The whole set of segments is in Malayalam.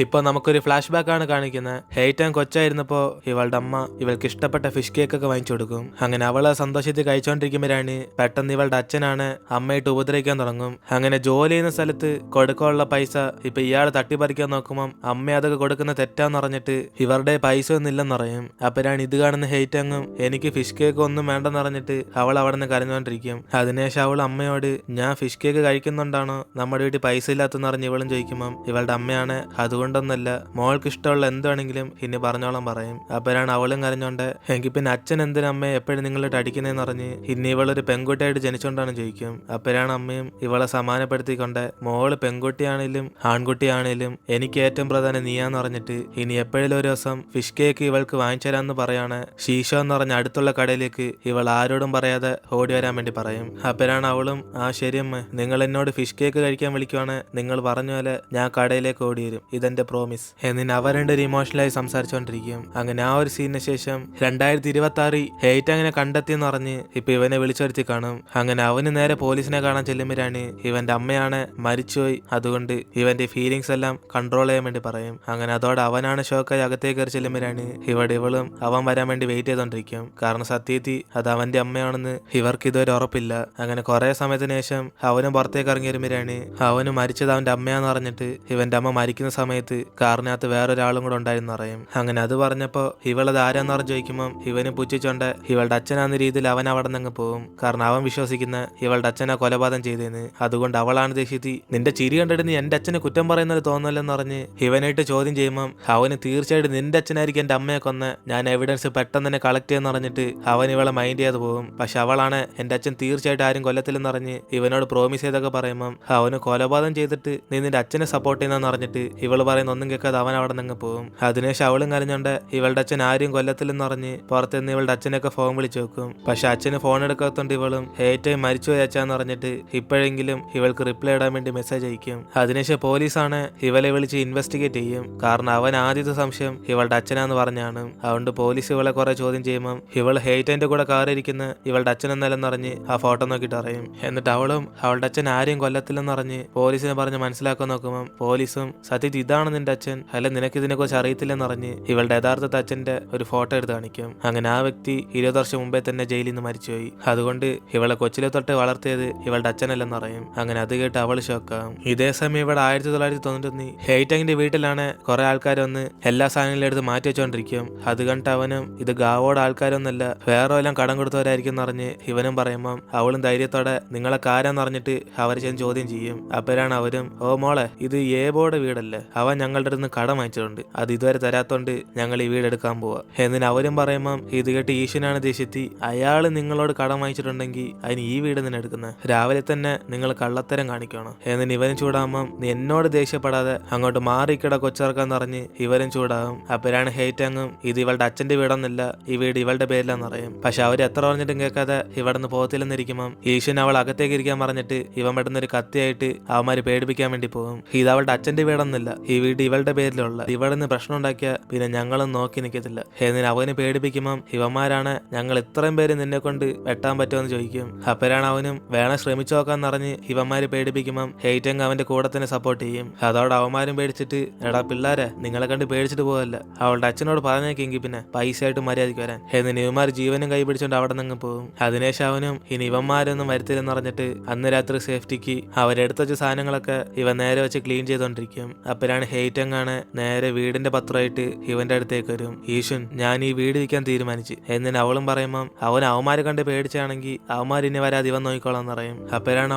ഇപ്പൊ നമുക്കൊരു ഫ്ലാഷ് ബാക്ക് ആണ് കാണിക്കുന്നത്. ഹെയ്റ്റൻ കൊച്ചായിരുന്നപ്പോ ഇവളുടെ അമ്മ ഇവൾക്ക് ഇഷ്ടപ്പെട്ട ഫിഷ് കേക്ക് ഒക്കെ വാങ്ങിച്ചു കൊടുക്കും. അങ്ങനെ അവള് സന്തോഷത്തിൽ കഴിച്ചോണ്ടിരിക്കുമ്പോഴാണ് പെട്ടെന്ന് ഇവളുടെ അച്ഛനാണ് അമ്മയിട്ട് ഉപദ്രവിക്കാൻ തുടങ്ങും. അങ്ങനെ ജോലി ചെയ്യുന്ന സ്ഥലത്ത് കൊടുക്കാനുള്ള പൈസ ഇപ്പൊ ഇയാൾ തട്ടിപ്പറിക്കാൻ നോക്കുമ്പോൾ അമ്മ അതൊക്കെ കൊടുക്കുന്ന തെറ്റാന്ന് പറഞ്ഞിട്ട് ഇവരുടെ പൈസ ഒന്നും ഇല്ലെന്ന് പറയും. അപ്പോഴാണ് ഇത് കാണുന്ന ഹെയ്റ്റങ്ങും എനിക്ക് ഫിഷ് കേക്ക് ഒന്നും വേണ്ടെന്ന് പറഞ്ഞിട്ട് അവൾ അവിടെ നിന്ന് കരഞ്ഞുകൊണ്ടിരിക്കും. അതിനുശേഷം അവൾ അമ്മയോട് ഞാൻ ഫിഷ് കേക്ക് കഴിക്കുന്നുണ്ടാണോ നമ്മുടെ വീട്ടിൽ പൈസ ഇല്ലാത്തെന്ന് പറഞ്ഞ് ഇവളും ചോദിക്കുമ്പോൾ ഇവളുടെ അമ്മയാണ് അതുകൊണ്ടൊന്നല്ല, മോൾക്ക് ഇഷ്ടമുള്ള എന്താണെങ്കിലും ഇനി പറഞ്ഞോളം പറയും. അപ്പോഴാണ് അവളും കരഞ്ഞോണ്ട് എങ്കിൽ പിന്നെ അച്ഛൻ എന്തിനാ അമ്മയെ എപ്പോഴും നിങ്ങളിട്ട് അടിക്കുന്നതെന്ന് പറഞ്ഞ് ഇനി ഇവളൊരു പെൺകുട്ടിയായിട്ട് ജനിച്ചോണ്ടാണ് ചോദിക്കും. അപ്പോഴാണ് അമ്മയും ഇവളെ സമാനപ്പെടുത്തിക്കൊണ്ട് മോള് പെൺകുട്ടിയാണേലും ആൺകുട്ടിയാണേലും എനിക്ക് ഏറ്റവും പ്രധാനം നീയാന്ന് പറഞ്ഞിട്ട് ഇനി എപ്പോഴും ഒരു ദിവസം ഫിഷ് കേക്ക് ഇവൾക്ക് വാങ്ങിച്ചു തരാമെന്ന് പറയാണ്. ഷീഷോ എന്ന് പറഞ്ഞ അടുത്തുള്ള കടയിലേക്ക് ഇവൾ ആരോടും പറയാതെ ഓടി വരാൻ വേണ്ടി പറയും. അപ്പോഴാണ് അവളും ശരിയമ്മ, നിങ്ങൾ എന്നോട് ഫിഷ് കേക്ക് കഴിക്കാൻ വിളിക്കുവാണ്, നിങ്ങൾ പറഞ്ഞ പോലെ ഞാൻ കടയിലേക്ക് ഓടി വരും, ഇതെന്റെ പ്രോമിസ് എന്നിന് അവർ രണ്ടൊരു ഇമോഷണലായി സംസാരിച്ചുകൊണ്ടിരിക്കും. അങ്ങനെ ആ ഒരു സീനിന് ശേഷം 2026 ഹെയ്റ്റ് അങ്ങനെ കണ്ടെത്തിയെന്ന് പറഞ്ഞ് ഇപ്പൊ ഇവനെ വിളിച്ചു വരുത്തി കാണും. അങ്ങനെ അവന് നേരെ പോലീസിനെ കാണാൻ ചെല്ലുമ്പോഴാണ് ഇവന്റെ അമ്മയാണ് മരിച്ചുപോയി, അതുകൊണ്ട് ഇവന്റെ ഫീലിങ്സ് എല്ലാം കൺട്രോൾ ചെയ്യാൻ വേണ്ടി പറയും. അങ്ങനെ അതോടെ അവനാണ് ഷോക്കായി അകത്തേക്ക് കയറി ചെല്ലുമ്പോഴാണ് ഇവളും അവൻ വരാൻ വേണ്ടി വെയിറ്റ് ചെയ്തോണ്ടിരിക്കും. കാരണം സത്യത്തിൽ അത് അവന്റെ അമ്മയാണെന്ന് ഇവർക്ക് ഇതുവരെ ഉറപ്പില്ല. അങ്ങനെ കുറെ സമയത്തിന് ശേഷം അവനും പുറത്തേക്ക് ഇറങ്ങി വരുമ്പോഴാണ് അവന് മരിച്ചത് അവന്റെ അമ്മയാന്ന് പറഞ്ഞിട്ട് ഇവന്റെ അമ്മ മരിക്കുന്ന സമയത്ത് കാറിനകത്ത് വേറൊരാളും കൂടെ ഉണ്ടായിരുന്നു പറയും. അങ്ങനെ അത് പറഞ്ഞപ്പോ ഇവളത് ആരാന്ന് പറഞ്ഞു ചോദിക്കുമ്പോൾ ഇവന് പുച്ഛിച്ചോണ്ട് ഇവളുടെ അച്ഛനാന്ന രീതിയിൽ അവൻ അവിടെ നിന്ന് പോകും. കാരണം അവൻ വിശ്വസിക്കുന്ന ഇവളുടെ അച്ഛനെ കൊലപാതകം ചെയ്തേന്ന്, അതുകൊണ്ട് അവളാണ് ദേഷ്യത്തി നിന്റെ ചിരി കണ്ടിട്ട് നീ എന്റെ അച്ഛനെ കുറ്റം പറയുന്നത് തോന്നല്ലെന്ന് പറഞ്ഞ് ഇവനായിട്ട് ചോദ്യം ചെയ്യുമ്പോൾ അവന് തീർച്ചയായിട്ടും നിന്റെ അച്ഛനായിരിക്കും എന്റെ അമ്മയെ കൊന്ന്, ഞാൻ എവിഡൻസ് പെട്ടെന്ന് തന്നെ കളക്ട് ചെയ്യുന്ന പറഞ്ഞിട്ട് അവൻ ഇവളെ മൈൻഡ് ചെയ്ത് പോകും. പക്ഷെ അവളാണ് എന്റെ അച്ഛൻ തീർച്ചയായിട്ടും ആരും കൊല്ലത്തില്ലെന്ന് പറഞ്ഞ് ഇവനോട് പ്രോമിസ് ചെയ്തൊക്കെ പറയുമ്പോൾ അവന് കൊലപാതകം ചെയ്തിട്ട് നീ നിന്റെ അച്ഛനെ സപ്പോർട്ട് ചെയ്യുന്നതെന്ന് പറഞ്ഞിട്ട് ഇവള് പറയുന്ന ഒന്നും കേൾക്കാതെ അവൻ അവിടെ നിന്ന് പോകും. അതിനുശേഷം അവളും കരഞ്ഞോണ്ട് ഇവളുടെ അച്ഛൻ ആരും കൊല്ലത്തില്ലെന്ന് പറഞ്ഞ് പുറത്തുനിന്ന് ഇവളുടെ അച്ഛനൊക്കെ ഫോൺ വിളിച്ചു വെക്കും. പക്ഷെ അച്ഛന് ഫോൺ എടുക്കാത്തോണ്ട് ഇവളും ഏറ്റവും മരിച്ചുപോയി അച്ഛാന്ന് പറഞ്ഞിട്ട് ഇപ്പോഴെങ്കിലും ഇവൾക്ക് റിപ്ലൈ ഇടാൻ വേണ്ടി മെസ്സേജ് അയക്കും. അതിനുശേഷം പോലീസാണ് ഇവളെ വിളിച്ച് ഇൻവെസ്റ്റിഗേറ്റ് ചെയ്യും. കാരണം അവൻ ആദ്യത്തെ സംശയം ഇവളുടെ അച്ഛനാന്ന് പറഞ്ഞാണ്. അതുകൊണ്ട് പോലീസ് ഇവളെ കുറെ ചോദ്യം ചെയ്യുമ്പോൾ ഇവൾ ഹെയ്റ്റന്റെ കൂടെ കാറിരിക്കുന്ന ഇവളുടെ അച്ഛനെന്നല്ലെന്ന് പറഞ്ഞ് ആ ഫോട്ടോ നോക്കിയിട്ട് അറിയും. എന്നിട്ട് അവളും അവളുടെ അച്ഛൻ ആരെയും കൊല്ലത്തില്ലെന്ന് പറഞ്ഞ് പോലീസിനെ പറഞ്ഞ് മനസ്സിലാക്കാൻ നോക്കുമ്പോൾ പോലീസും സത്യത്തിൽ ഇതാണ് നിന്റെ അച്ഛൻ, അല്ല നിനക്ക് ഇതിനെ കുറിച്ച് അറിയത്തില്ലെന്ന് പറഞ്ഞ് ഇവളുടെ യഥാർത്ഥ അച്ഛന്റെ ഒരു ഫോട്ടോ എടുത്ത് കാണിക്കും. അങ്ങനെ ആ വ്യക്തി 20 വർഷം മുമ്പേ തന്നെ ജയിലിൽ നിന്ന് മരിച്ചുപോയി, അതുകൊണ്ട് ഇവളെ കൊച്ചിലെ തൊട്ട് വളർത്തിയത് ഇവളുടെ അച്ഛനല്ലെന്ന് പറയും. അങ്ങനെ അത് കേട്ട് അവൾ ഷോക്കാവും. ഇതേ സമയം ഇവിടെ 1991 ഹെയ്റ്റങ്ങിന്റെ വീട്ടിലാണ് കുറെ ആൾക്കാർ വന്ന് എല്ലാ സാധനങ്ങളും എടുത്ത് മാറ്റി വെച്ചോണ്ടിരിക്കും. അത് കണ്ടിട്ട് അവനും ഇത് ഗാവോട് ആൾക്കാരൊന്നല്ല വേറെ വല്ലതും കടം കൊടുത്തവരായിരിക്കും എന്ന് പറഞ്ഞ് ഇവനും പറയുമ്പോൾ അവളും ധൈര്യത്തോടെ നിങ്ങളെ കാരാന്ന് പറഞ്ഞിട്ട് അവർ ചെന്ന് ചോദ്യം ചെയ്യും. അപ്പോഴാണ് അവരും ഓ മോളെ ഇത് ഏബോയുടെ വീടല്ലേ, അവൻ ഞങ്ങളുടെ അടുത്ത് കടം വാങ്ങിച്ചിട്ടുണ്ട്, അത് ഇതുവരെ തരാത്തോണ്ട് ഞങ്ങൾ ഈ വീട് എടുക്കാൻ പോവാ എന്നിന് അവരും പറയുമ്പം ഇത് കേട്ട് ഈശ്വനാണ് ദേഷ്യത്തി അയാള് നിങ്ങളോട് കടം വാങ്ങിച്ചിട്ടുണ്ടെങ്കിൽ അതിന് ഈ വീട് തന്നെ എടുക്കുന്നത്, രാവിലെ തന്നെ നിങ്ങൾ കള്ളത്തരം കാണിക്കണം എന്നിന് ഇവനും ചൂടാകുമ്പം നീ എന്നോട് ദേഷ്യപ്പെടാതെ അങ്ങോട്ട് മാറിക്കിട കൊച്ചിറക്കാന്ന് പറഞ്ഞ് ഇവരും ചൂടാകും. അപ്പോഴാണ് ഹെയ്റ്റങ്ങും ഇത് ഇവളുടെ അച്ഛന്റെ വീടൊന്നുമില്ല, ഈ വീട് ഇവളുടെ പേരിലാന്ന് പറയും. പക്ഷെ അവർ എത്ര പറഞ്ഞിട്ടും കേൾക്കാതെ ഇവിടെ നിന്ന് പോകത്തില്ലെന്നിരിക്കുമ്പം ഈശ്വൻ അവൾ അകത്തേക്ക് ഇരിക്കാൻ പറഞ്ഞിട്ട് ഇവൻ പെട്ടെന്ന് ഒരു കത്തിയായിട്ട് അവന്മാര് പേടിപ്പിക്കാൻ വേണ്ടി പോകും. ഇത് അവളുടെ അച്ഛന്റെ വീടൊന്നുമില്ല, ഈ വീട് ഇവളുടെ പേരിലുള്ള, ഇവിടെ നിന്ന് പ്രശ്നം ഉണ്ടാക്കിയ പിന്നെ ഞങ്ങളും നോക്കി നിൽക്കത്തില്ല എന്നിന് അവന് പേടിപ്പിക്കുമ്പം ഇവന്മാരാണ് ഞങ്ങൾ ഇത്രയും പേര് നിന്നെ കൊണ്ട് വെട്ടാൻ പറ്റുമെന്ന് ചോദിക്കും. അപ്പോഴാണ് അവനും വേണം ശ്രമിച്ചു നോക്കാന്ന് പറഞ്ഞ് ഇവന്മാര് പേടിപ്പിക്കുമ്പം ഹെയ്റ്റങ് അവന്റെ കൂടെ തന്നെ സപ്പോർട്ട് ചെയ്യും. അതോടെ അവന്മാരും പേടിച്ചിട്ട് എടാ പിള്ളേരെ നിങ്ങളെ കണ്ട് പേടിച്ചിട്ട് പോകല്ല, അവളുടെ അച്ഛനോട് പറഞ്ഞേക്കെങ്കിൽ പിന്നെ പൈസ ആയിട്ട് മര്യാദയ്ക്ക് വരാൻ എന്നിന് ഇവന്മാർ ജീവനും കൈ പിടിച്ചോണ്ട് അവിടെ നിന്ന് പോകും. അതിനുശേഷം അവനും ഇനി ഇവന്മാരൊന്നും വരുത്തില്ലെന്ന് പറഞ്ഞിട്ട് അന്ന് രാത്രി സേഫ്റ്റിക്ക് അവരെടുത്ത് വെച്ച സാധനങ്ങളൊക്കെ ഇവൻ നേരെ വെച്ച് ക്ലീൻ ചെയ്തോണ്ടിരിക്കും. അപ്പോഴാണ് ഹെയ്റ്റങ് ആണ് നേരെ വീടിന്റെ പത്രമായിട്ട് ഇവന്റെ അടുത്തേക്ക് വരും. ഈശ്വൻ ഞാൻ ഈ വീട് വിൽക്കാൻ തീരുമാനിച്ചു എന്നിന് അവളും പറയുമ്പം അവൻ അവന്മാരെ കണ്ട് പേടിച്ചാണെങ്കിൽ അവന്മാർ ഇനി വരാതെ ഇവൻ നോക്കിക്കോളാന്ന് പറയും. അപ്പോഴാണ്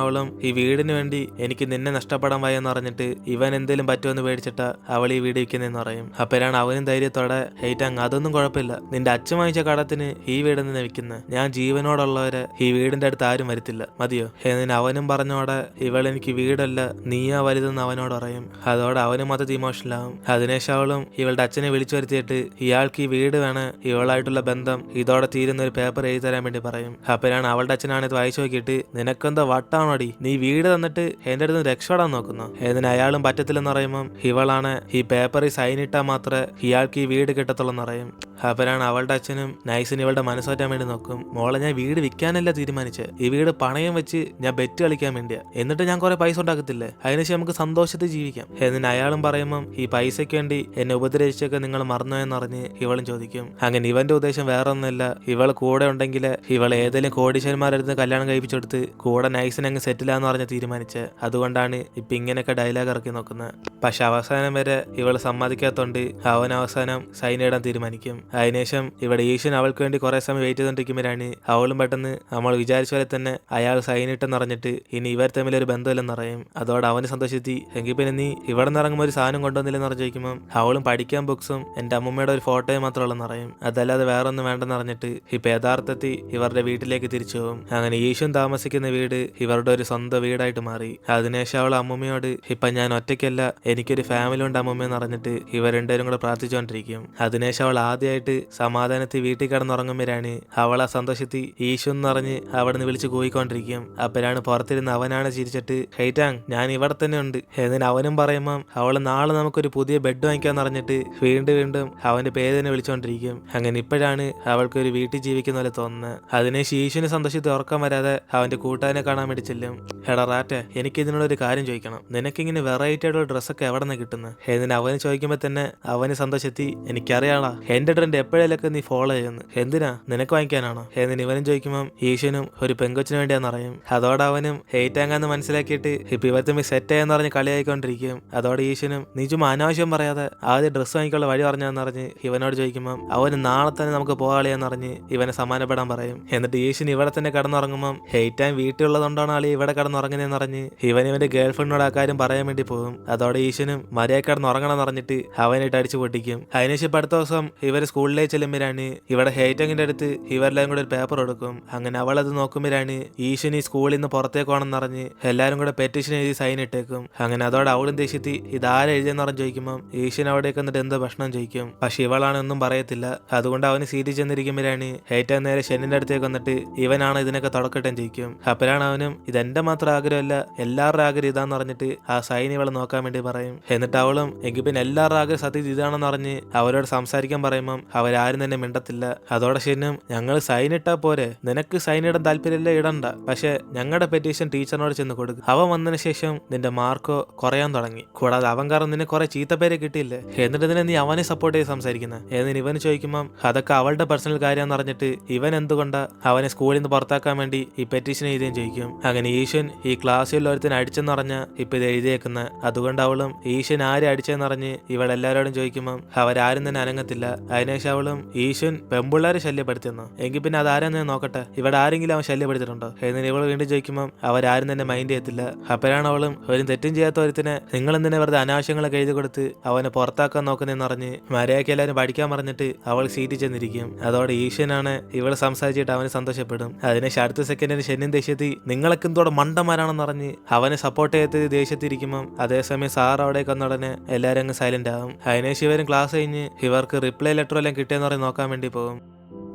അവളും ഈ വീടിന് വേണ്ടി എനിക്ക് നിന്നെ നഷ്ടപ്പെടാൻ വയ്യെന്ന് പറഞ്ഞിട്ട് ഇവൻ എന്തെങ്കിലും പറ്റുമെന്ന് പേടിച്ചിട്ടാ അവൾ ഈ വീട് വിൽക്കുന്നതെന്ന് പറയും. അപ്പോഴാണ് അവനും ധൈര്യത്തോടെ ഹെയ്റ്റങ് അതൊന്നും കുഴപ്പമില്ല, നിന്റെ അച്ഛൻ വാങ്ങിച്ച കടത്തിന് ഈ വീട് നിന്ന് വിൽക്കുന്നത്, ഞാൻ ജീവനോടുള്ളവരെ ഈ വീടിന്റെ അടുത്ത് ആരും വരുത്തില്ല, മതിയോ എന്നിന് അവനും പറഞ്ഞോടെ ഇവൾ എനിക്ക് വീടല്ല നീയാ വലുതെന്ന് അവനോട് പറയും. അതോടെ അവനും മൊത്തത്തിൽ ഇമോഷണലാവും. അതിനുശേഷം അവളും ഇവളുടെ അച്ഛനെ വിളിച്ചു വരുത്തിയിട്ട് ഇയാൾക്ക് ഈ വീട് വേണം, ഇവളായിട്ടുള്ള ബന്ധം ഇതോടെ തീരുന്ന ഒരു പേപ്പർ എഴുതി തരാൻ വേണ്ടി പറയും. അപ്പോഴാണ് അവളുടെ അച്ഛനാണ് ഇത് വായിച്ചു നോക്കിയിട്ട് നിനക്കെന്താ വട്ടാണോടി, നീ വീട് തന്നിട്ട് എന്റെ അടുത്ത് രക്ഷപ്പെടാൻ നോക്കുന്നു എന്നിന് അയാളും പറ്റത്തില്ലെന്ന് പറയുമ്പം ഇവളാണ് ഈ പേപ്പറിൽ സൈൻ ഇട്ടാൽ മാത്രമേ ഇയാൾക്ക് ഈ വീട് കിട്ടത്തുള്ളൂ എന്ന് പറയും. അപ്പോഴാണ് അവളുടെ അച്ഛനും നൈസിന് ഇവളുടെ മനസ്സോറ്റാൻ വേണ്ടി നോക്കും. മോളെ ഞാൻ വീട് വിൽക്കാനല്ല തീരുമാനിച്ചത്, ഈ വീട് പണയം വെച്ച് ഞാൻ ബെറ്റ് കളിക്കാൻ വേണ്ടിയാ, എന്നിട്ട് ഞാൻ കുറെ പൈസ ഉണ്ടാക്കത്തില്ലേ, അതിനുശേഷം നമുക്ക് സന്തോഷത്തിൽ ജീവിക്കാം എന്നിന് അയാളും പറയുമ്പം ഈ പൈസയ്ക്ക് വേണ്ടി എന്നെ ഉപദ്രവിച്ചൊക്കെ നിങ്ങൾ മറന്നോയെന്നറിഞ്ഞ് ഇവളും ചോദിക്കും. അങ്ങനെ ഇവന്റെ ഉദ്ദേശം വേറെ ഒന്നുമില്ല, ഇവൾ കൂടെ ഉണ്ടെങ്കിൽ ഇവൾ ഏതെങ്കിലും കോടീശ്വരന്മാരെടുത്ത് കല്യാണം കഴിപ്പിച്ചെടുത്ത് കൂടെ നൈസിനെ അങ്ങ് സെറ്റിലാന്ന് പറഞ്ഞ് തീരുമാനിച്ച്. അതുകൊണ്ടാണ് ഇപ്പൊ ഇങ്ങനെയൊക്കെ ഡയലോഗ് ഇറക്കി നോക്കുന്നത്. പക്ഷെ അവസാനം വരെ ഇവൾ സമ്മതിക്കാത്തോണ്ട് അവൻ അവസാനം സൈൻ ഇടാൻ തീരുമാനിക്കും. അതിനുശേഷം ഇവിടെ ഈശ്വൻ അവൾക്ക് വേണ്ടി കുറെ സമയം വെയിറ്റ് ചെയ്തോണ്ടിരിക്കുമ്പോഴാണ് അവളും പെട്ടെന്ന് നമ്മൾ വിചാരിച്ച പോലെ തന്നെ അയാൾ സൈൻ ഇട്ടെന്ന് അറിഞ്ഞിട്ട് ഇനി ഇവർ തമ്മിൽ ഒരു ബന്ധമില്ലെന്ന് പറയും. അതോടെ അവന് സന്തോഷത്തി. എങ്കിൽ പിന്നെ നീ ഇവിടെ നിന്ന് ഇറങ്ങുമ്പോൾ ഒരു സാധനം കൊണ്ടുവന്നില്ലെന്ന് പറഞ്ഞു ചോദിക്കുമ്പോൾ അവളും പഠിക്കാൻ ബുക്സും എന്റെ അമ്മൂമ്മയുടെ ഒരു ഫോട്ടോയും മാത്രമുള്ളെന്ന് പറയും. അതല്ലാതെ വേറെ ഒന്നും വേണ്ടെന്ന് അറിഞ്ഞിട്ട് ഇപ്പൊ യഥാർത്ഥത്തിൽ ഇവരുടെ വീട്ടിലേക്ക് തിരിച്ചു പോകും. അങ്ങനെ ഈശ്വൻ താമസിക്കുന്ന വീട് ഇവരുടെ ഒരു സ്വന്തം വീടായിട്ട് മാറി. അതിനുശേഷം അവൾ അമ്മൂമ്മയോട് ഇപ്പൊ ഞാൻ ഒറ്റയ്ക്കല്ല, എനിക്കൊരു ഫാമിലി ഉണ്ട് അമ്മൂമ്മയെന്ന് അറിഞ്ഞിട്ട് ഇവർ രണ്ടുപേരും കൂടെ പ്രാർത്ഥിച്ചുകൊണ്ടിരിക്കും. അതിനുശേഷം അവൾ ആദ്യമായിട്ട് സമാധാനത്തിൽ വീട്ടിൽ കിടന്നുറങ്ങുമ്പോഴാണ് അവളെ സന്തോഷത്തിൽ ഈശ്വൻ എന്ന് പറഞ്ഞ് അവിടെ നിന്ന് വിളിച്ച് കൂയിക്കൊണ്ടിരിക്കും. അപ്പോഴാണ് പുറത്തിരുന്ന് അവനാണ് ചിരിച്ചിട്ട് ഹെയ്റ്റാങ് ഞാൻ ഇവിടെ തന്നെ ഉണ്ട് എന്നിന് അവനും പറയുമ്പം അവള് നാളെ നമുക്കൊരു പുതിയ ബെഡ് വാങ്ങിക്കാന്ന് പറഞ്ഞിട്ട് വീണ്ടും വീണ്ടും അവന്റെ പേര് തന്നെ വിളിച്ചോണ്ടിരിക്കും. അങ്ങനെ ഇപ്പോഴാണ് അവൾക്കൊരു വീട്ടിൽ ജീവിക്കുന്ന പോലെ തോന്നുന്നത്. അതിനെ ശീശുവിന് സന്തോഷത്തിൽ ഉറക്കം വരാതെ അവന്റെ കൂട്ടുകാരനെ കാണാൻ വേണ്ടി ചെല്ലും. എടാ റാറ്റെ, എനിക്ക് ഇതിനുള്ളൊരു കാര്യം ചോദിക്കണം, നിനക്കിങ്ങനെ വെറൈറ്റി ആയിട്ടുള്ള ഡ്രസ്സൊക്കെ എവിടെ നിന്ന് കിട്ടുന്നത് എന്നിന് അവന് ചോദിക്കുമ്പോ തന്നെ അവന് സന്തോഷത്തി എനിക്കറിയാളാ എന്റെ ട്രെൻഡ് എപ്പോഴേലൊക്കെ നീ ഫോളോ ചെയ്യുന്നു, എന്തിനാ നിനക്ക് വാങ്ങിക്കാനാണോ എന്നിന് ഇവനും ചോദിക്കുമ്പോൾ ഈശ്വനും ഒരു പെങ്കൊച്ചിന് വേണ്ടിയാന്ന് പറയും. അതോടെ അവനും ഹെയ്റ്റാങ്ങാന്ന് മനസ്സിലാക്കിയിട്ട് ഇപ്പൊ ഇവർ തമ്മിൽ സെറ്റ് ആയെന്ന് പറഞ്ഞ് കളിയായിക്കൊണ്ടിരിക്കും. അതോടെ ഈശ്വനും നീ ചുമ്മാ അനാവശ്യം പറയാതെ ആദ്യം ഡ്രസ്സ് വാങ്ങിക്കാനുള്ള വഴി പറഞ്ഞാന്ന് പറഞ്ഞ് ഇവനോട് ചോദിക്കുമ്പോൾ അവന് നാളെ തന്നെ നമുക്ക് പോകാളിയെന്ന് പറഞ്ഞ് ഇവനെ സമാനപ്പെടാൻ പറയും. എന്നിട്ട് ഈശ്വൻ ഇവിടെ തന്നെ കിടന്നുറങ്ങുമ്പോൾ ഹെയ്റ്റാൻ വീട്ടിലുള്ളതുകൊണ്ടാണ് ആളി ഇവിടെ കിടന്നുറങ്ങുന്നതെന്ന് പറഞ്ഞ് ഇവന്റെ ഗേൾ ഫ്രണ്ടിനോട് ആ കാര്യം പറയാൻ വേണ്ടി പോകും. അതോടെ ഈശ്വനും മര്യാദ കിടന്നുറങ്ങണം എന്ന് പറഞ്ഞിട്ട് അവനായിട്ട് അടിച്ചു പൊട്ടിക്കും. അതിനുശേഷം അടുത്ത ദിവസം ഇവർ സ്കൂളിലേക്ക് ചെല്ലുമ്പോഴാണ് ഇവിടെ ഹെയ്റ്റാങ്ങിന്റെ അടുത്ത് ഇവരെല്ലാം കൂടെ ഒരു പേപ്പർ കൊടുക്കും. അങ്ങനെ അവളത് നോക്കുമ്പോഴാണ് ഈശ്വൻ ഈ സ്കൂളിൽ നിന്ന് പുറത്തേക്ക് പോകണമെന്ന് പറഞ്ഞ് എല്ലാവരും കൂടെ പെറ്റീഷൻ എഴുതി സൈൻ ഇട്ടേക്കും. അങ്ങനെ അതോടെ അവളും ദേഷ്യത്തി ഇതാരെ എഴുതിയെന്ന് പറഞ്ഞ് ചോദിക്കുമ്പോൾ ഈശ്വൻ അവിടേക്ക് എന്നിട്ട് എന്തോ ഭക്ഷണം ചോദിക്കും. പക്ഷെ ഇവളാണെന്നും പറയത്തില്ല. അതുകൊണ്ട് അവന് സീറ്റിൽ ചെന്നിരിക്കുമ്പോഴാണ് ഹെയ്റ്റാൻ നേരെ ഷെന്നിന്റെ അടുത്തേക്ക് വന്നിട്ട് ഇവനാണ് ഇതിനൊക്കെ തുടക്കട്ടെ ചോദിക്കും. അപ്പോഴാണ് അവനും ഇതെന്റെ മാത്രം ആഗ്രഹമല്ല എല്ലാവരുടെ ആഗ്രഹം ഇതാന്ന് പറഞ്ഞിട്ട് ആ സൈൻ ഇവളെ നോക്കാൻ വേണ്ടി പറയും. എന്നിട്ട് അവളും എങ്കിൽ പിന്നെ എല്ലാവരുടെ ആഗ്രഹം സത്യം ഇതാണെന്ന് പറഞ്ഞ് അവരോട് സംസാരിക്കാൻ പറയുമ്പം അവരാരും തന്നെ മിണ്ടത്തില്ല. അതോടെ ഷെന്നും ഞങ്ങൾ സൈൻ ഇട്ടാ പോരെ, നിനക്ക് സൈൻ ഇടാൻ താല്പര്യമില്ല ഇടണ്ട, പക്ഷെ ഞങ്ങളുടെ പെറ്റീഷൻ ടീച്ചറിനോട് ചെന്ന് കൊടുക്കും. അവൻ വന്നതിന് ശേഷം നിന്റെ മാർക്കോ കുറയാൻ തുടങ്ങി, കൂടാതെ അവൻ കാരണം നിന്നെ കുറെ ചീത്തപ്പേരെ കിട്ടിയില്ലേ, എന്നിട്ട് ഇതിനെ നീ അവനെ സപ്പോർട്ട് ചെയ്ത് സംസാരിക്കുന്നത് എന്നിന് ഇവന് ചോദിക്കുമ്പോൾ അതൊക്കെ അവളുടെ പേഴ്സണൽ കാര്യമെന്ന് പറഞ്ഞിട്ട് ഇവൻ എന്തുകൊണ്ടാ അവനെ സ്കൂളിൽ നിന്ന് പുറത്താക്കാൻ വേണ്ടി ഈ പെറ്റീഷൻ എഴുതുകയും ചോദിക്കും. അങ്ങനെ ഈശ്വൻ ഈ ക്ലാസ്സിൽ ഒരുത്തിന് അടിച്ചെന്ന് പറഞ്ഞ ഇപ്പൊ ഇത് എഴുതിയേക്കുന്ന. അതുകൊണ്ട് അവളും ഈശ്വൻ ആരെ അടിച്ചെന്ന് പറഞ്ഞ് ഇവളെല്ലാരോടും ചോദിക്കുമ്പോൾ അവരാരും തന്നെ അനങ്ങത്തില്ല. അതിനുശേഷം അവളും ഈശ്വൻ പെമ്പിള്ളേരെ ശല്യപ്പെടുത്തിയെന്നോ, എങ്കിൽ പിന്നെ അതാരെന്ന് നോക്കട്ടെ, ഇവിടെ ആരെങ്കിലും അവൻ ശല്യപ്പെടുത്തിയിട്ടുണ്ടോ എന്നിന് ഇവൾ വീണ്ടും ചോദിക്കുമ്പോൾ അവരാരും തന്നെ മൈൻഡ് ചെയ്യത്തില്ല. അപ്പോഴാണ് അവളും ഒരു തെറ്റും ചെയ്യാത്ത ഒരുത്തിനെ നിങ്ങൾ എന്തിനെ വെറുതെ അനാവശ്യങ്ങളൊക്കെ എഴുതി കൊടുത്ത് അവനെ പുറത്താക്കാൻ നോക്കുന്നതെന്ന് പറഞ്ഞ് മര്യാദയ്ക്ക് എല്ലാവരും പഠിക്കാൻ പറഞ്ഞിട്ട് അവൾ സീറ്റിൽ ചെന്നിരിക്കും. അതോടെ ഈശ്വനാണ് ഇവൾ സംസാരിച്ചിട്ട് അവന് സന്തോഷപ്പെടും. അതിനുശേഷം അടുത്ത സെക്കൻഡിന് ഷെന്നിൻ ദേഷ്യത്തിൽ നിങ്ങളൊക്കെ എന്തോടെ മണ്ടന്മാരാണെന്ന് പറഞ്ഞ് അവനെ സപ്പോർട്ട് ചെയ്ത് ദേഷ്യത്തിരിക്കുമ്പോൾ അതേസമയം സാർ അവിടെ വന്ന ഉടനെ എല്ലാവരും അങ്ങ് സൈലന്റ് ആവും. അതിനുശേഷം ഇവരും ക്ലാസ് കഴിഞ്ഞ് ഇവർക്ക് റിപ്ലൈ ലെറ്റർ എല്ലാം കിട്ടിയെന്ന് പറഞ്ഞ് നോക്കാൻ വേണ്ടി പോകും.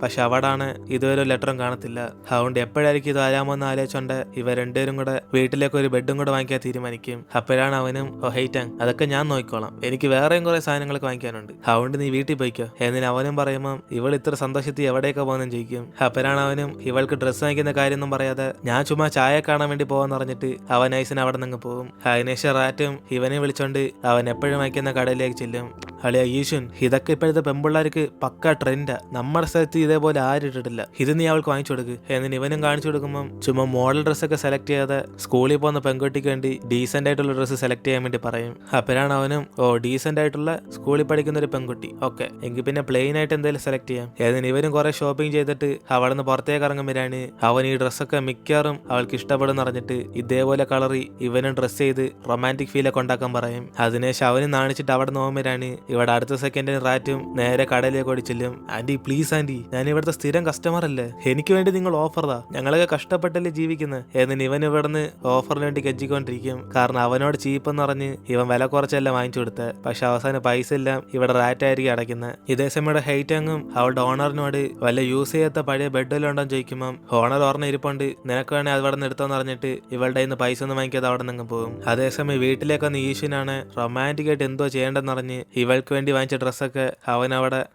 പക്ഷെ അവിടാണ് ഇതുവരെ ഒരു ലെറ്ററും കാണത്തില്ല. അതുകൊണ്ട് എപ്പോഴായിരിക്കും ഇത് വരാമെന്ന് ആലോചിച്ചോണ്ട് ഇവർ രണ്ടുപേരും കൂടെ വീട്ടിലേക്ക് ഒരു ബെഡും കൂടെ വാങ്ങിക്കാൻ തീരുമാനിക്കും. അപ്പോഴാണ് അവനും ഹെയ്റ്റാങ് അതൊക്കെ ഞാൻ നോക്കിക്കോളാം, എനിക്ക് വേറെയും കുറെ സാധനങ്ങളൊക്കെ വാങ്ങിക്കാനുണ്ട്, അതുകൊണ്ട് നീ വീട്ടിൽ പോയിക്കോ എന്നിന് അവനും പറയുമ്പോൾ ഇവൾ ഇത്ര സന്തോഷത്തിൽ എവിടെയൊക്കെ പോകുന്നെന്ന് ചോദിക്കും. അപ്പോഴാണ് അവനും ഇവൾക്ക് ഡ്രസ്സ് വാങ്ങിക്കുന്ന കാര്യമൊന്നും പറയാതെ ഞാൻ ചുമ്മാ ചായ കാണാൻ വേണ്ടി പോകാന്ന് പറഞ്ഞിട്ട് അവൻ നൈസിന് അവിടെ നിന്ന് പോകും. അതിനുശേഷം റാറ്റും ഇവനെ വിളിച്ചോണ്ട് അവൻ എപ്പോഴും വാങ്ങിക്കുന്ന കടയിലേക്ക് ചെല്ലും. അളിയ ഈശ്വൻ ഇതൊക്കെ ഇപ്പോഴത്തെ പെമ്പിള്ളേർക്ക് പക്ക ട്രെൻഡാ, നമ്മുടെ സ്ഥലത്ത് ഇതേപോലെ ആരും ഇട്ടിട്ടില്ല, ഇത് നീ അവൾക്ക് വാങ്ങിച്ചു കൊടുക്ക് എന്നിന് ഇവനും കാണിച്ചു കൊടുക്കുമ്പോൾ ചുമ്മാ മോഡൽ ഡ്രസ്സൊക്കെ സെലക്ട് ചെയ്യാതെ സ്കൂളിൽ പോകുന്ന പെൺകുട്ടിക്ക് വേണ്ടി ഡീസെന്റ് ആയിട്ടുള്ള ഡ്രസ്സ് സെലക്ട് ചെയ്യാൻ വേണ്ടി പറയും. അപ്പോഴാണ് അവനും ഡീസെന്റ് ആയിട്ടുള്ള സ്കൂളിൽ പഠിക്കുന്ന ഒരു പെൺകുട്ടി, ഓക്കെ എങ്കിൽ പിന്നെ പ്ലെയിൻ ആയിട്ട് എന്തെങ്കിലും സെലക്ട് ചെയ്യാം എന്നിന് ഇവനും കുറെ ഷോപ്പിംഗ് ചെയ്തിട്ട് അവിടെ നിന്ന് പുറത്തേക്ക് ഇറങ്ങുമ്പോഴാണ് അവൻ ഈ ഡ്രസ്സൊക്കെ മിക്കാറും അവൾക്ക് ഇഷ്ടപ്പെടുന്ന അറിഞ്ഞിട്ട് ഇതേപോലെ കളറി ഇവനും ഡ്രസ്സ് ചെയ്ത് റൊമാൻറ്റിക് ഫീലൊക്കെ ഉണ്ടാക്കാൻ പറയും. അതിനുശേഷം അവനും നാണിച്ചിട്ട് അവിടെ നോക്കുമ്പോഴാണ് ഇവിടെ അടുത്ത സെക്കൻഡിന് റാറ്റും നേരെ കടയിലേക്ക് ഓടിച്ചില്ലും. ആന്റി പ്ലീസ് ആന്റി, ഞാൻ ഇവിടുത്തെ സ്ഥിരം കസ്റ്റമർ അല്ലേ, എനിക്ക് വേണ്ടി നിങ്ങൾ ഓഫർതാ, ഞങ്ങളൊക്കെ കഷ്ടപ്പെട്ടല്ലേ ജീവിക്കുന്നത് എന്നിന് ഇവൻ ഇവിടുന്ന് ഓഫറിന് വേണ്ടി കെഞ്ചിക്കൊണ്ടിരിക്കും. കാരണം അവനോട് ചീപ്പെന്ന് പറഞ്ഞ് ഇവൻ വില കുറച്ചെല്ലാം വാങ്ങിച്ചു കൊടുത്ത്. പക്ഷെ അവസാനം പൈസ എല്ലാം ഇവിടെ റാറ്റായിരിക്കും അടയ്ക്കുന്നത്. ഇതേസമയം ഇവിടെ ഹെയ്റ്റാങ്ങും അവളുടെ ഓണറിനോട് വല്ല യൂസ് ചെയ്യാത്ത പഴയ ബെഡെല്ലാം ഉണ്ടോന്ന് ചോദിക്കുമ്പോൾ ഓണർ ഓർമ്മ ഇരിപ്പുണ്ട്, നിനക്ക് വേണേ അത് ഇവിടെ നിന്ന് എടുത്തോന്ന് പറഞ്ഞിട്ട് ഇവളുടെ ഇന്ന് പൈസ ഒന്നും വാങ്ങിക്കാതെ അവിടെ നിന്ന് പോകും. അതേസമയം വീട്ടിലേക്ക് വന്ന് ഈശ്വനാണ് റൊമാൻറ്റിക് ആയിട്ട് എന്തോ ചെയ്യേണ്ടെന്ന് പറഞ്ഞ് ഇവൻ ഇവൾക്ക് വേണ്ടി വാങ്ങിച്ച ഡ്രസ്സൊക്കെ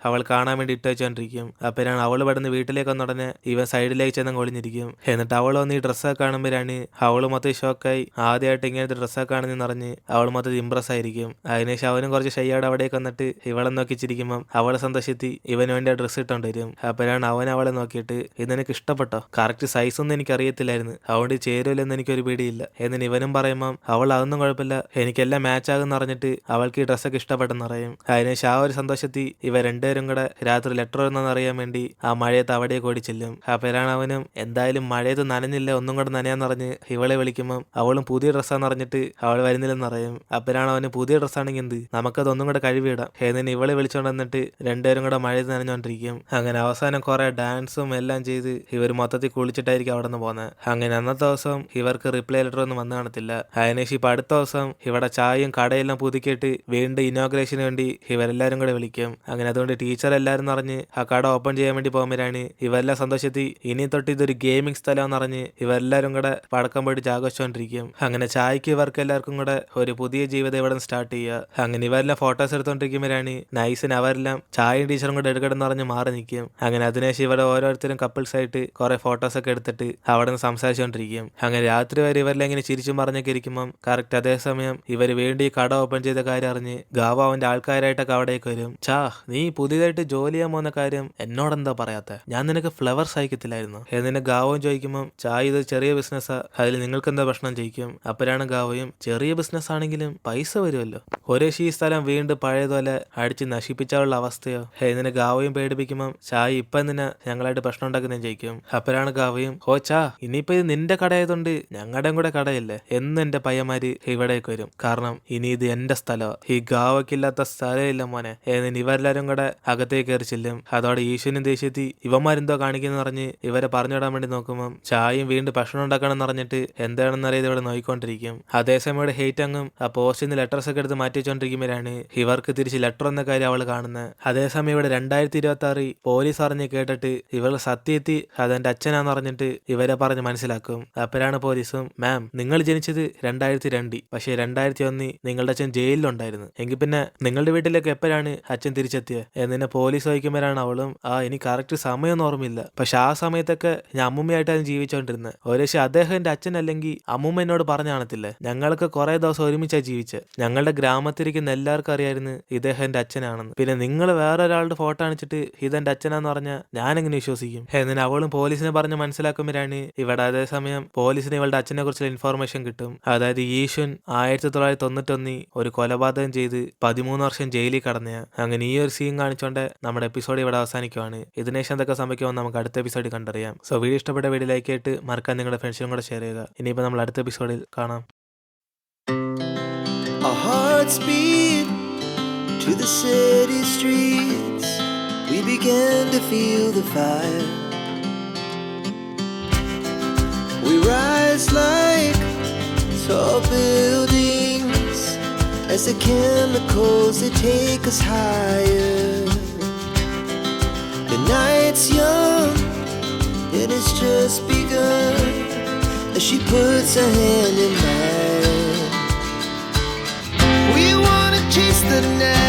അവൾ കാണാൻ വേണ്ടി ഇട്ട് വെച്ചോണ്ടിരിക്കും. അപ്പോഴാണ് അവള് പെടുന്ന വീട്ടിലേക്ക് വന്നുടനെ ഇവൻ സൈഡിലേക്ക് ചെന്ന് ഒളിഞ്ഞിരിക്കും. എന്നിട്ട് അവൾ വന്ന് ഈ ഡ്രസ്സൊക്കെ കാണുമ്പോഴാണ് അവള് മൊത്തം ഷോക്കായി. ആദ്യമായിട്ട് ഇങ്ങനത്തെ ഡ്രസ്സൊക്കെ കാണുന്നെന്ന് പറഞ്ഞ് അവൾ മൊത്തം ഇംപ്രസ് ആയിരിക്കും. അതിനുശേഷം അവനും കുറച്ച് ഷൈയോടെ അവിടേക്ക് വന്നിട്ട് ഇവളെ നോക്കി ചിരിക്കുമ്പം അവളെ സന്തോഷത്തി ഇവന് വേണ്ടി ആ ഡ്രസ്സ് ഇട്ടോണ്ട് വരും. അപ്പോഴാണ് അവളെ നോക്കിയിട്ട് ഇത് നിനക്ക് ഇഷ്ടപ്പെട്ടോ? കറക്റ്റ് സൈസ് ഒന്നും എനിക്ക് അറിയത്തില്ലായിരുന്നു, അതുകൊണ്ട് ചേരുമല്ലെന്ന് എനിക്കൊരു പിടിയില്ല എന്നിന് ഇവനും പറയുമ്പം അവൾ അതൊന്നും കുഴപ്പമില്ല, എനിക്കെല്ലാം മാച്ച് ആകുമെന്ന് പറഞ്ഞിട്ട് അവൾക്ക് ഈ ഡ്രസ്സൊക്കെ ഇഷ്ടപ്പെട്ടെന്ന് പറയും. അതിനുശേഷം ആ ഒരു സന്തോഷത്തിൽ ഇവ രണ്ടുപേരും കൂടെ രാത്രി ലെറ്റർ എന്നെന്ന് അറിയാൻ വേണ്ടി ആ മഴയത്ത് അവിടേക്ക് ഓടി ചെല്ലും. അപ്പോഴാണ് അവനും എന്തായാലും മഴയത്ത് നനഞ്ഞില്ല, ഒന്നും കൂടെ നനയാന്ന് പറഞ്ഞ് ഇവളെ വിളിക്കുമ്പം അവളും പുതിയ ഡ്രസ്സാന്ന് പറഞ്ഞിട്ട് അവൾ വരുന്നില്ലെന്ന് പറയും. അപ്പോഴാണ് അവന് പുതിയ ഡ്രസ്സാണെങ്കിൽ എന്ത്, നമുക്കത് ഒന്നും കൂടെ കഴിവിടാം എന്നിന് ഇവളെ വിളിച്ചോണ്ട് വന്നിട്ട് രണ്ടുപേരും കൂടെ മഴയത്ത് നനഞ്ഞോണ്ടിരിക്കും. അങ്ങനെ അവസാനം കുറെ ഡാൻസും എല്ലാം ചെയ്ത് ഇവർ മൊത്തത്തിൽ കുളിച്ചിട്ടായിരിക്കും അവിടെ നിന്ന് പോകുന്നത്. അങ്ങനെ അന്നത്തെ ദിവസം ഇവർക്ക് റിപ്ലൈ ലെറ്റർ ഒന്നും വന്നു കാണത്തില്ല. അതിനുശേഷം ഇപ്പൊ അടുത്ത ദിവസം ഇവിടെ ചായയും കടയെല്ലാം പുതുക്കിയിട്ട് വീണ്ടും ഇനോഗ്രേഷന് വേണ്ടി ഇവരെല്ലാരും കൂടെ വിളിക്കും. അങ്ങനെ അതുകൊണ്ട് ടീച്ചർ എല്ലാരും പറഞ്ഞ് ആ കട ഓപ്പൺ ചെയ്യാൻ വേണ്ടി പോകുമ്പോഴാണ് ഇവരെല്ലാം സന്തോഷത്തിൽ ഇനി തൊട്ട് ഇതൊരു ഗെയിമിംഗ് സ്ഥലം എന്ന് പറഞ്ഞ് ഇവരെല്ലാരും കൂടെ പടക്കം പോയിട്ട് ആഘോഷിച്ചോണ്ടിരിക്കും. അങ്ങനെ ചായക്ക് ഇവർക്ക് എല്ലാവർക്കും കൂടെ ഒരു പുതിയ ജീവിതം ഇവിടെ സ്റ്റാർട്ട് ചെയ്യുക. അങ്ങനെ ഇവരെല്ലാം ഫോട്ടോസ് എടുത്തോണ്ടിരിക്കുമ്പോഴാണ് നൈസിന് അവരെല്ലാം ചായയും ടീച്ചറും കൂടെ എടുക്കണമെന്ന് പറഞ്ഞ് മാറി നിൽക്കും. അങ്ങനെ അതിനുശേഷം ഇവിടെ ഓരോരുത്തരും കപ്പിൾസ് ആയിട്ട് കുറെ ഫോട്ടോസ് ഒക്കെ എടുത്തിട്ട് അവിടെ നിന്ന് സംസാരിച്ചുകൊണ്ടിരിക്കും. അങ്ങനെ രാത്രി വരെ ഇവരെല്ലാം ഇങ്ങനെ ചിരിച്ചും പറഞ്ഞൊക്കെ ഇരിക്കുമ്പം കറക്റ്റ് അതേസമയം ഇവർ വേണ്ടി കട ഓപ്പൺ ചെയ്ത കാര്യം അറിഞ്ഞ് ഗാവ അവന്റെ ആൾക്കാരായിട്ടൊക്കെ അവിടേക്ക് വരും. നീ പുതിയതായിട്ട് ജോലി ചെയ്യാൻ പോകുന്ന കാര്യം എന്നോടെന്താ പറയാത്ത? ഞാൻ നിനക്ക് ഫ്ലവേഴ്സ് അയക്കത്തില്ലായിരുന്നു എന്നിന് ഗാവവും ചോദിക്കുമ്പം ഇത് ചെറിയ ബിസിനസ്സാ, അതിൽ നിങ്ങൾക്ക് എന്താ പ്രശ്നം ചോദിക്കും. അപ്പോഴാണ് ഗാവയും ചെറിയ ബിസിനസ് ആണെങ്കിലും പൈസ വരുമല്ലോ, ഈ സ്ഥലം വീണ്ടും പഴയതുപോലെ അടിച്ച് നശിപ്പിച്ചാലുള്ള അവസ്ഥയോ എന്നിന് ഗാവയും പേടിപ്പിക്കുമ്പം ഇപ്പൊ എന്തിനാ ഞങ്ങളായിട്ട് പ്രശ്നം ഉണ്ടാക്കുന്നതെന്ന് ചോദിക്കും. അപ്പോഴാണ് ഗാവയും ഇനിയിപ്പോ ഇത് നിന്റെ കടയായതുകൊണ്ട് ഞങ്ങളുടെയും കൂടെ കടയല്ലേ എന്ന് എന്റെ പയ്യന്മാര് ഇവിടേക്ക് വരും, കാരണം ഇനി ഇത് എന്റെ സ്ഥലമോ, ഈ ഗാവയ്ക്കില്ലാത്ത സ്ഥലമില്ല മോനെ എന്നിന് ഇവരെല്ലാരും കൂടെ അകത്തേക്ക് കയറി ചെല്ലും. അതോടെ ഈശ്വരനും ദേഷ്യത്തി ഇവന്മാരെന്തോ കാണിക്കുന്ന പറഞ്ഞ് ഇവരെ പറഞ്ഞുവിടാൻ വേണ്ടി നോക്കുമ്പം ചായയും വീണ്ടും ഭക്ഷണം ഉണ്ടാക്കണം എന്ന് പറഞ്ഞിട്ട് എന്താണെന്ന് അറിയാതെ ഇവിടെ നോക്കിക്കൊണ്ടിരിക്കും. അതേസമയം ഇവിടെ ഹെയ്റ്റ് അങ്ങും ആ പോസ്റ്റിൽ നിന്ന് ലെറ്റേഴ്സ് ഒക്കെ എടുത്ത് മാറ്റി വെച്ചോണ്ടിരിക്കുമ്പോഴാണ് ഇവർക്ക് തിരിച്ച് ലെറ്റർ എന്ന കാര്യം അവൾ കാണുന്നത്. അതേസമയം ഇവിടെ 2026 പോലീസ് അറിഞ്ഞ് കേട്ടിട്ട് ഇവൾ സത്യത്തി അതെന്റെ അച്ഛനാന്ന് പറഞ്ഞിട്ട് ഇവരെ പറഞ്ഞ് മനസ്സിലാക്കും. അപ്പോഴാണ് പോലീസും മാം നിങ്ങൾ ജനിച്ചത് 2002, പക്ഷേ 2001 നിങ്ങളുടെ അച്ഛൻ ജയിലിലുണ്ടായിരുന്നു, എങ്കിൽ പിന്നെ നിങ്ങളുടെ വീട്ടിലേക്ക് എപ്പോഴാണ് അച്ഛൻ തിരിച്ചെത്തിയത് എന്നിനെ പോലീസ് ചോദിക്കുമ്പോഴാണ് അവളും എനിക്ക് കറക്റ്റ് സമയമൊന്നും ഓർമ്മയില്ല, പക്ഷെ ആ സമയത്തൊക്കെ ഞാൻ അമ്മൂമ്മയായിട്ടാണ് ജീവിച്ചോണ്ടിരുന്നത്, ഒരുപക്ഷെ അദ്ദേഹം എന്റെ അച്ഛൻ അല്ലെങ്കിൽ അമ്മൂമ്മ എന്നോട് പറഞ്ഞു കാണത്തില്ലേ, ഞങ്ങൾക്ക് കുറെ ദിവസം ഒരുമിച്ചാണ് ജീവിച്ചത്, ഞങ്ങളുടെ ഗ്രാമത്തിരിക്കുന്ന എല്ലാവർക്കും അറിയായിരുന്നു ഇദ്ദേഹം എന്റെ അച്ഛനാണെന്ന്, പിന്നെ നിങ്ങൾ വേറെ ഒരാളുടെ ഫോട്ടോ കാണിച്ചിട്ട് ഇതെന്റെ അച്ഛനാന്ന് പറഞ്ഞാൽ ഞാൻ എങ്ങനെ വിശ്വസിക്കും എന്നിന് അവളും പോലീസിനെ പറഞ്ഞ് മനസ്സിലാക്കുമ്പോഴാണ് ഇവിടെ അതേസമയം പോലീസിന് ഇവളുടെ അച്ഛനെ കുറിച്ചുള്ള ഇൻഫോർമേഷൻ കിട്ടും. അതായത് ഈശ്വൻ 1991 ഒരു കൊലപാതകം ചെയ്ത് 13 വർഷം ജയിലിൽ കടന്നയാ. അങ്ങനെ ഈ ഒരു സീൻ കാണിച്ചുകൊണ്ട് നമ്മുടെ എപ്പിസോഡ് ഇവിടെ അവസാനിക്കുവാണ്. ഇതിനുശേഷം എന്തൊക്കെ സംഭവിക്കുമെന്ന് നമുക്ക് അടുത്ത എപ്പിസോഡിൽ കണ്ടറിയാം. സോ വീഡിയോ ഇഷ്ടപ്പെട്ട വീഡിയോ ലൈക്ക് ചെയ്തിട്ട് മറക്കാൻ നിങ്ങളുടെ ഫ്രണ്ട്സിനും കൂടെ ഷെയർ ചെയ്യുക. ഇനിയിപ്പോൾ നമ്മൾ അടുത്ത എപ്പിസോഡിൽ കാണാം. Our hearts beat to the city streets. We began to feel the fire. We rise like tall buildings as the chemicals they take us higher. The night's young and it's just begun as she puts her hand in mine. We wanna chase the night.